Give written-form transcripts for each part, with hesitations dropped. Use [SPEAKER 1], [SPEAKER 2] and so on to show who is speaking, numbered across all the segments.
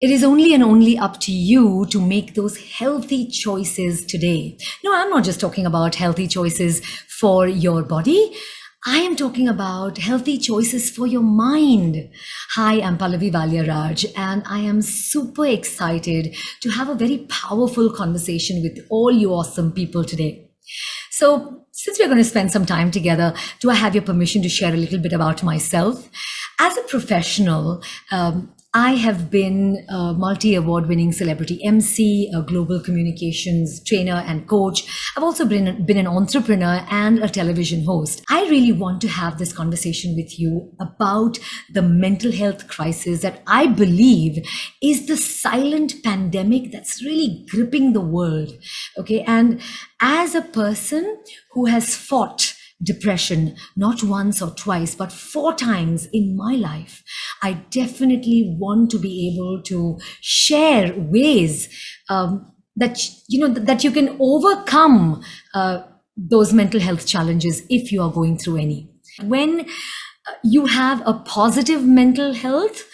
[SPEAKER 1] It is only and only up to you to make those healthy choices today. No, I'm not just talking about healthy choices for your body. I am talking about healthy choices for your mind. Hi, I'm Pallavi Walia, and I am super excited to have a very powerful conversation with all you awesome people today. So, since we're going to spend some time together, do I have your permission to share a little bit about myself? As a professional, I have been a multi-award winning celebrity MC, a global communications trainer and coach. I've also been an entrepreneur and a television host. I really want to have this conversation with you about the mental health crisis that I believe is the silent pandemic that's really gripping the world. Okay. And as a person who has fought depression not once or twice but 4 times in my life, I definitely want to be able to share ways that you can overcome those mental health challenges if you are going through any. When you have a positive mental health,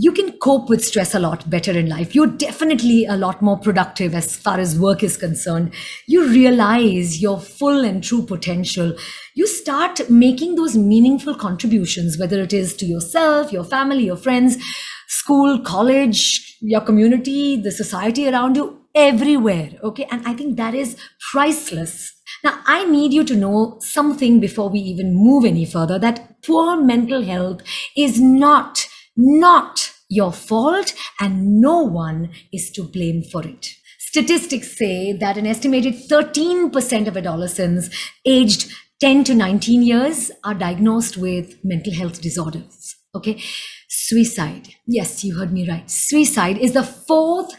[SPEAKER 1] you can cope with stress a lot better in life. You're definitely a lot more productive as far as work is concerned. You realize your full and true potential. You start making those meaningful contributions, whether it is to yourself, your family, your friends, school, college, your community, the society around you, everywhere. Okay. And I think that is priceless. Now, I need you to know something before we even move any further, that poor mental health is not your fault, and no one is to blame for it. Statistics say that an estimated 13% of adolescents aged 10 to 19 years are diagnosed with mental health disorders. Okay. Suicide. Yes, you heard me right. Suicide is the fourth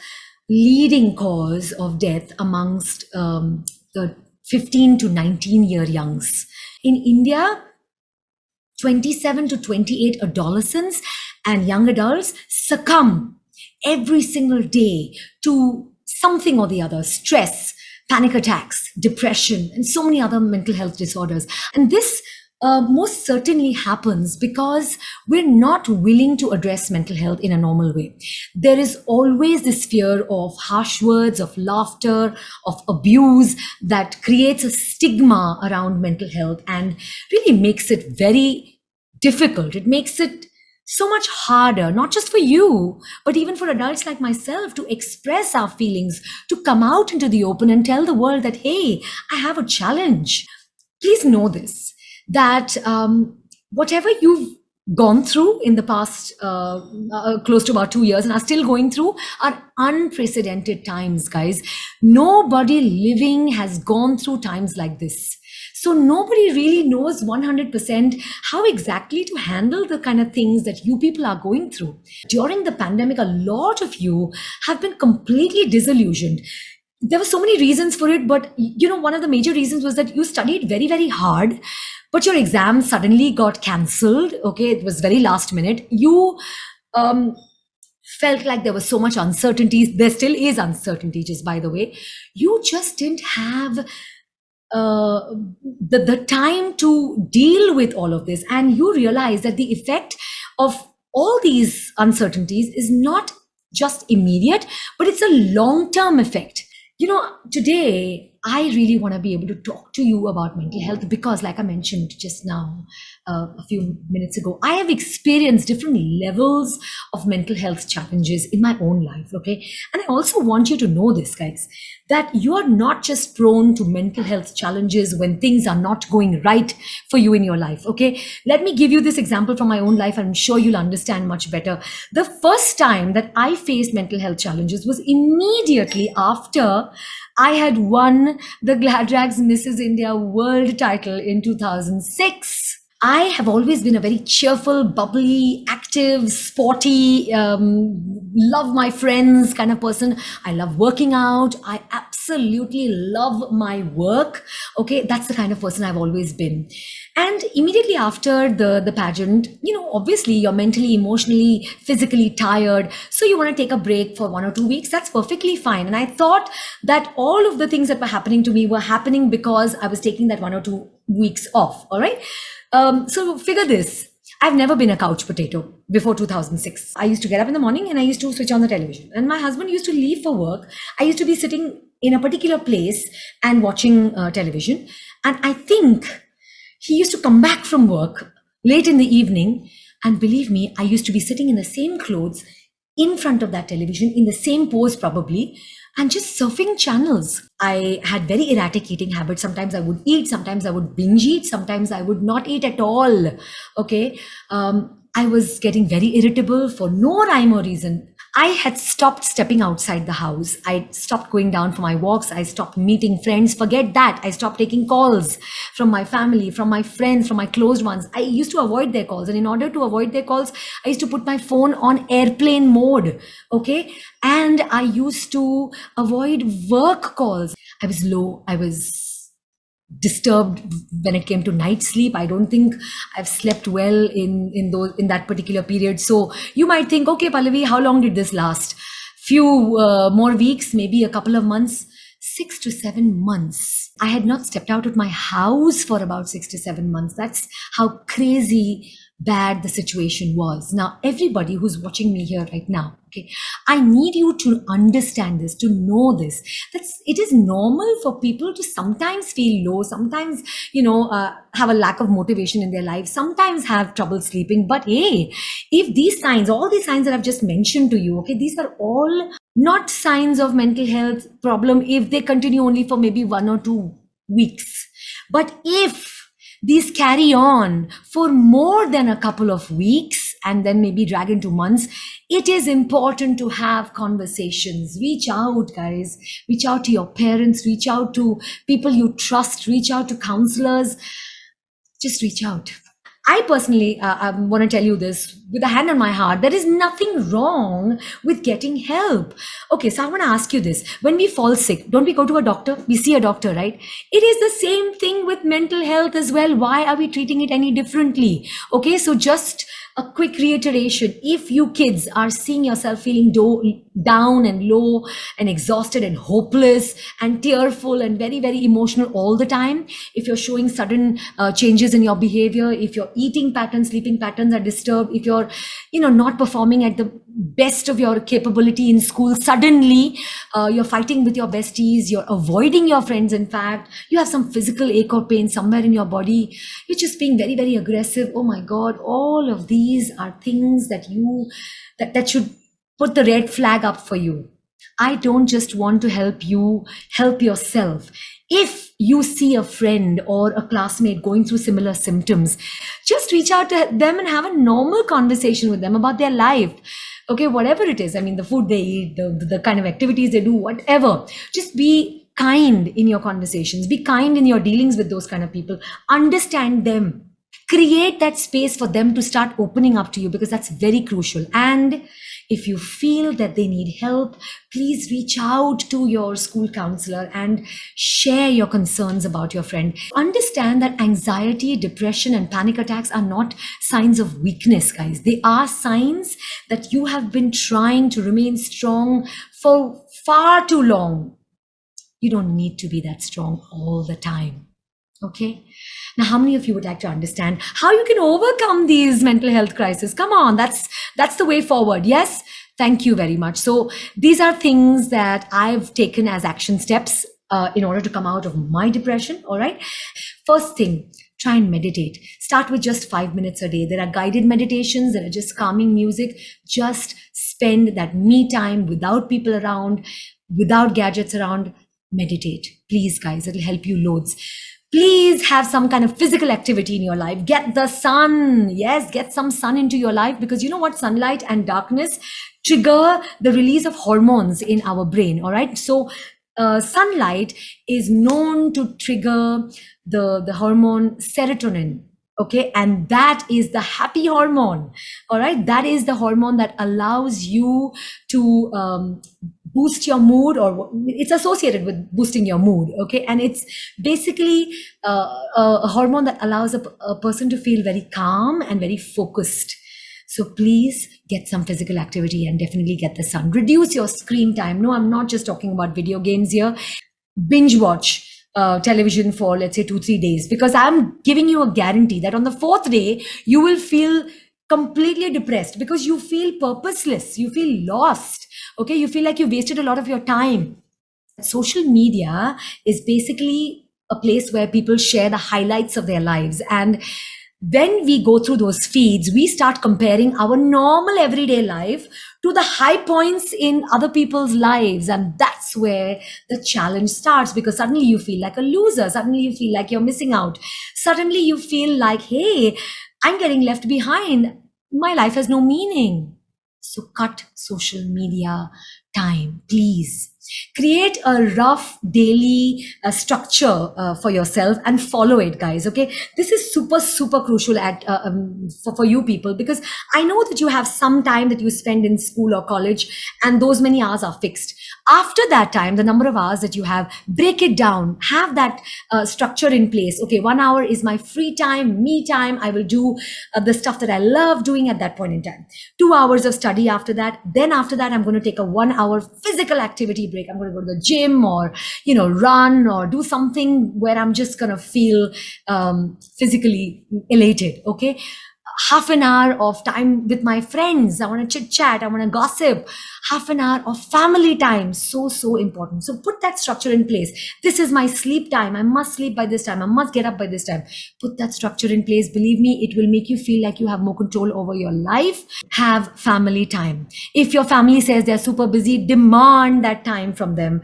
[SPEAKER 1] leading cause of death amongst the 15 to 19-year youngs. In India, 27 to 28 adolescents and young adults succumb every single day to something or the other: stress, panic attacks, depression, and so many other mental health disorders. And this most certainly happens because we're not willing to address mental health in a normal way. There is always this fear of harsh words, of laughter, of abuse that creates a stigma around mental health and really makes it very difficult. It makes it so much harder, not just for you, but even for adults like myself, to express our feelings, to come out into the open and tell the world that, hey, I have a challenge. Please know this, that whatever you've gone through in the past close to about 2 years and are still going through are unprecedented times, guys. Nobody living has gone through times like this. So nobody really knows 100% how exactly to handle the kind of things that you people are going through. During the pandemic, a lot of you have been completely disillusioned. There were so many reasons for it, but one of the major reasons was that you studied very, very hard, but your exam suddenly got cancelled. Okay, it was very last minute. You felt like there was so much uncertainty. There still is uncertainty, just by the way. You just didn't have the time to deal with all of this, and you realize that the effect of all these uncertainties is not just immediate, but it's a long-term effect. Today I really want to be able to talk to you about mental health because, like I mentioned just now, a few minutes ago, I have experienced different levels of mental health challenges in my own life. Okay. And I also want you to know this, guys, that you are not just prone to mental health challenges when things are not going right for you in your life. Okay. Let me give you this example from my own life. I'm sure you'll understand much better. The first time that I faced mental health challenges was immediately after I had won the Gladrags Mrs. India World title in 2006. I have always been a very cheerful, bubbly, active, sporty, love my friends kind of person. I love working out. I absolutely love my work. Okay, that's the kind of person I've always been. And immediately after the pageant, obviously you're mentally, emotionally, physically tired. So you want to take a break for 1 or 2 weeks. That's perfectly fine. And I thought that all of the things that were happening to me were happening because I was taking that 1 or 2 weeks off. All right. So figure this. I've never been a couch potato before 2006. I used to get up in the morning and I used to switch on the television. And my husband used to leave for work. I used to be sitting in a particular place and watching television. And I think he used to come back from work late in the evening. And believe me, I used to be sitting in the same clothes in front of that television, in the same pose probably, and just surfing channels. I had very erratic eating habits. Sometimes I would eat, sometimes I would binge eat, sometimes I would not eat at all. Okay. I was getting very irritable for no rhyme or reason. I had stopped stepping outside the house. I stopped going down for my walks. I stopped meeting friends. Forget that. I stopped taking calls from my family, from my friends, from my closed ones. I used to avoid their calls. And in order to avoid their calls, I used to put my phone on airplane mode. Okay. And I used to avoid work calls. I was low. I was disturbed when it came to night sleep. I don't think I've slept well in that particular period. So you might think, okay, Pallavi, how long did this last? Few more weeks, maybe a couple of months. 6 to 7 months. I had not stepped out of my house for about 6 to 7 months. That's how crazy bad the situation was. Now, everybody who's watching me here right now, okay, I need you to understand this, to know this. It is normal for people to sometimes feel low, sometimes, have a lack of motivation in their lives, sometimes have trouble sleeping. But hey, if these signs, all these signs that I've just mentioned to you, okay, these are all not signs of mental health problem if they continue only for maybe 1 or 2 weeks. But if these carry on for more than a couple of weeks and then maybe drag into months, it is important to have conversations. Reach out, guys. Reach out to your parents. Reach out to people you trust. Reach out to counselors. Just reach out. I personally, I want to tell you this with a hand on my heart. There is nothing wrong with getting help. Okay, so I want to ask you this. When we fall sick, don't we go to a doctor? We see a doctor, right? It is the same thing with mental health as well. Why are we treating it any differently? Okay, so just a quick reiteration. If you kids are seeing yourself feeling down and low and exhausted and hopeless and tearful and very, very emotional all the time, if you're showing sudden changes in your behavior, if your eating patterns, sleeping patterns are disturbed, if you're, not performing at the best of your capability in school, suddenly you're fighting with your besties, you're avoiding your friends, in fact, you have some physical ache or pain somewhere in your body, you're just being very, very aggressive. Oh my God, all of these are things that that should put the red flag up for you. I don't just want to help you, help yourself. If you see a friend or a classmate going through similar symptoms, just reach out to them and have a normal conversation with them about their life. Okay, whatever it is. I mean, the food they eat, the kind of activities they do, whatever. Just be kind in your conversations. Be kind in your dealings with those kind of people. Understand them. Create that space for them to start opening up to you, because that's very crucial. And if you feel that they need help, please reach out to your school counselor and share your concerns about your friend. Understand that anxiety, depression, and panic attacks are not signs of weakness, guys. They are signs that you have been trying to remain strong for far too long. You don't need to be that strong all the time. Okay. Now, how many of you would like to understand how you can overcome these mental health crises? Come on, that's the way forward. Yes. Thank you very much. So these are things that I've taken as action steps in order to come out of my depression. All right. First thing, try and meditate. Start with just 5 minutes a day. There are guided meditations. There are just calming music. Just spend that me time without people around, without gadgets around. Meditate. Please, guys, it'll help you loads. Please have some kind of physical activity in your life. Get the sun. Yes, get some sun into your life, because you know what? Sunlight and darkness trigger the release of hormones in our brain. All right. So sunlight is known to trigger the hormone serotonin. Okay. And that is the happy hormone. All right. That is the hormone that allows you to boost your mood, or it's associated with boosting your mood. Okay. And it's basically a hormone that allows a person to feel very calm and very focused. So please get some physical activity and definitely get the sun. Reduce your screen time. No, I'm not just talking about video games here. Binge watch. television for, let's say, 2, 3 days, because I'm giving you a guarantee that on the fourth day, you will feel completely depressed because you feel purposeless, you feel lost. Okay, you feel like you wasted a lot of your time. Social media is basically a place where people share the highlights of their lives. And when we go through those feeds, we start comparing our normal everyday life to the high points in other people's lives. And that's where the challenge starts, because suddenly you feel like a loser. Suddenly you feel like you're missing out. Suddenly you feel like, hey, I'm getting left behind. My life has no meaning. So cut social media time, please. Create a rough daily structure for yourself and follow it, guys. Okay, this is super, super crucial for you people, because I know that you have some time that you spend in school or college, and those many hours are fixed. After that time, the number of hours that you have, break it down, have that structure in place. Okay, 1 hour is my free time, me time. I will do the stuff that I love doing at that point in time. 2 hours of study after that. Then after that, I'm going to take a 1 hour physical activity break. I'm going to go to the gym, or, run, or do something where I'm just going to feel physically elated. Okay. Half an hour of time with my friends. I want to chit chat. I want to gossip. Half an hour of family time. So, so important. So put that structure in place. This is my sleep time. I must sleep by this time. I must get up by this time. Put that structure in place. Believe me, it will make you feel like you have more control over your life. Have family time. If your family says they're super busy, demand that time from them.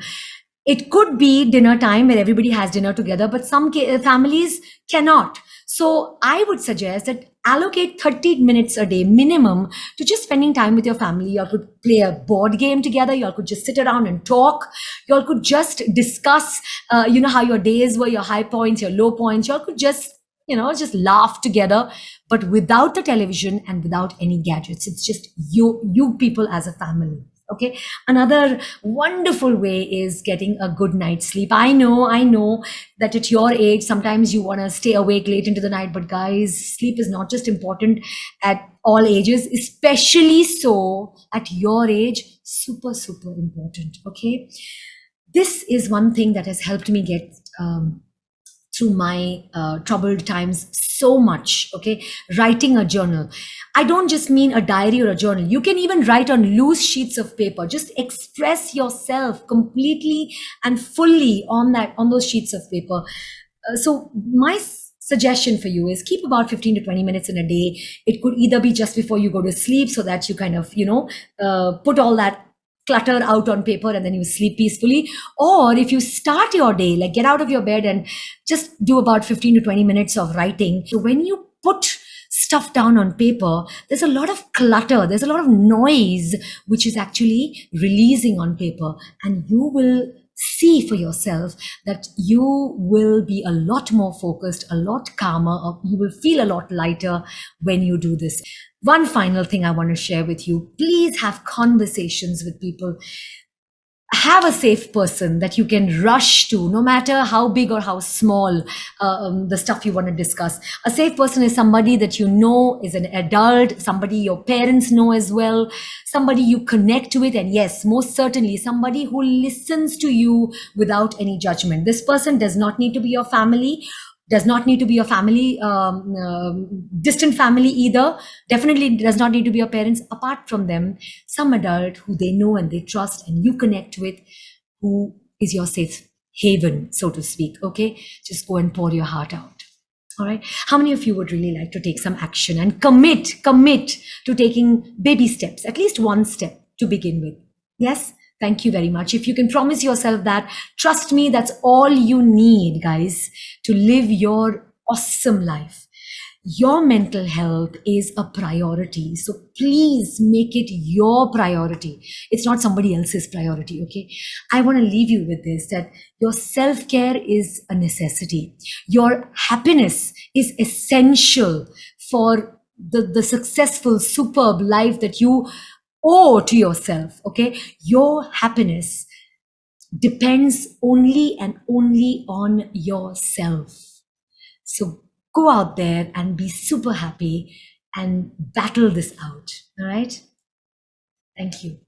[SPEAKER 1] It could be dinner time where everybody has dinner together, but some families cannot. So I would suggest that allocate 30 minutes a day minimum to just spending time with your family. You all could play a board game together. You all could just sit around and talk. You all could just discuss, how your days were, your high points, your low points. You all could just laugh together, but without the television and without any gadgets. It's just you people as a family. Okay. Another wonderful way is getting a good night's sleep. I know that at your age, sometimes you want to stay awake late into the night, but guys, sleep is not just important at all ages, especially so at your age. Super, super important. Okay. This is one thing that has helped me get through my troubled times so much. Okay, writing a journal. I don't just mean a diary or a journal. You can even write on loose sheets of paper. Just express yourself completely and fully on those sheets of paper. So my suggestion for you is keep about 15 to 20 minutes in a day. It could either be just before you go to sleep, so that you kind of put all that clutter out on paper and then you sleep peacefully. Or if you start your day, like get out of your bed and just do about 15 to 20 minutes of writing. So when you put stuff down on paper, there's a lot of clutter, there's a lot of noise, which is actually releasing on paper. And you will see for yourself that you will be a lot more focused, a lot calmer, or you will feel a lot lighter when you do this. One final thing I want to share with you: please have conversations with people. Have a safe person that you can rush to, no matter how big or how small the stuff you want to discuss. A safe person is somebody that you know is an adult, somebody your parents know as well, somebody you connect with, and yes, most certainly somebody who listens to you without any judgment. This person does not need to be your family, does not need to be your family, distant family either. Definitely does not need to be your parents. Apart from them, some adult who they know and they trust and you connect with, who is your safe haven, so to speak. Okay, just go and pour your heart out. All right. How many of you would really like to take some action and commit to taking baby steps, at least one step to begin with? Yes. Thank you very much. If you can promise yourself that, trust me, that's all you need, guys, to live your awesome life. Your mental health is a priority. So please make it your priority. It's not somebody else's priority. Okay. I want to leave you with this, that your self-care is a necessity. Your happiness is essential for the successful, superb life that you owe to yourself. Okay. Your happiness depends only and only on yourself. So go out there and be super happy and battle this out. All right. Thank you.